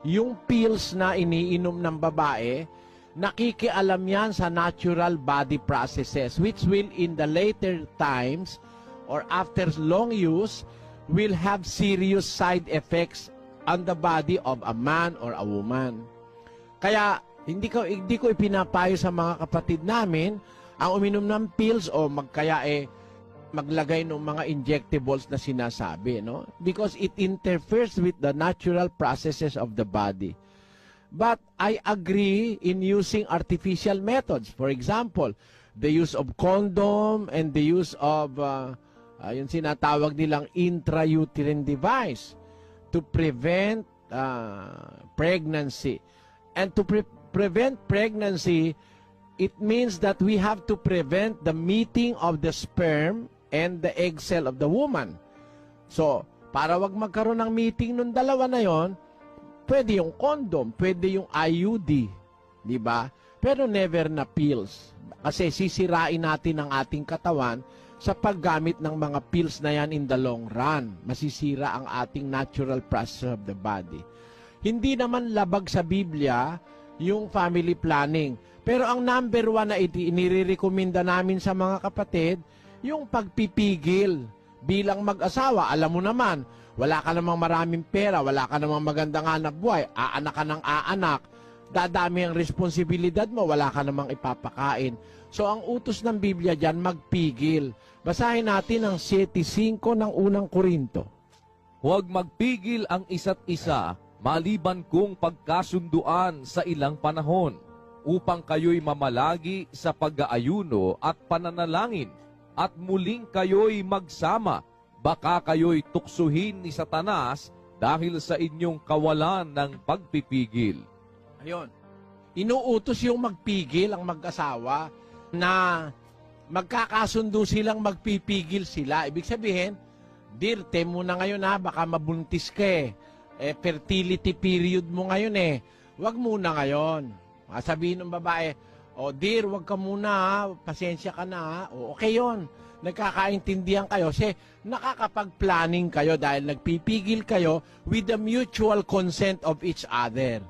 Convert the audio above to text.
Yung pills na iniinom ng babae, nakikialam yan sa natural body processes which will in the later times or after long use will have serious side effects on the body of a man or a woman. Kaya hindi ko ipinapayo sa mga kapatid namin ang uminom ng pills o maglagay ng mga injectables na sinasabi, no? Because it interferes with the natural processes of the body. But I agree in using artificial methods. For example, the use of condom and the use of yung sinatawag nilang intrauterine device to prevent pregnancy. And to prevent pregnancy, it means that we have to prevent the meeting of the sperm and the egg cell of the woman. So, para wag magkaroon ng meeting nung dalawa na yon, pwede yung condom, pwede yung IUD, di ba? Pero never na pills. Kasi sisirain natin ang ating katawan sa paggamit ng mga pills na yan in the long run. Masisira ang ating natural process of the body. Hindi naman labag sa Biblia yung family planning. Pero ang number one na inirekomenda namin sa mga kapatid, yung pagpipigil bilang mag-asawa. Alam mo naman, wala ka namang maraming pera, wala ka namang magandang hanap buhay, aanak ka ng aanak, dadami ang responsibilidad mo, wala ka namang ipapakain. So ang utos ng Biblia dyan, magpigil. Basahin natin ang 7:5 ng unang Korinto. Huwag magpigil ang isa't isa, maliban kung pagkasunduan sa ilang panahon, upang kayo'y mamalagi sa pag-aayuno at pananalangin, at muling kayo'y magsama. Baka kayo'y tuksuhin ni Satanas dahil sa inyong kawalan ng pagpipigil. Ayun. Inuutos yung magpigil ang mag-asawa na magkakasundo silang magpipigil sila. Ibig sabihin, dear, mo na ngayon ha, baka mabuntis ka eh. Fertility period mo ngayon eh. Wag muna ngayon. Sabihin ng babae, oh dear, wag ka muna ha, pasensya ka na ha. O, okay yon. Nagkakaintindihan kayo kasi nakakapag-planning kayo dahil nagpipigil kayo with the mutual consent of each other.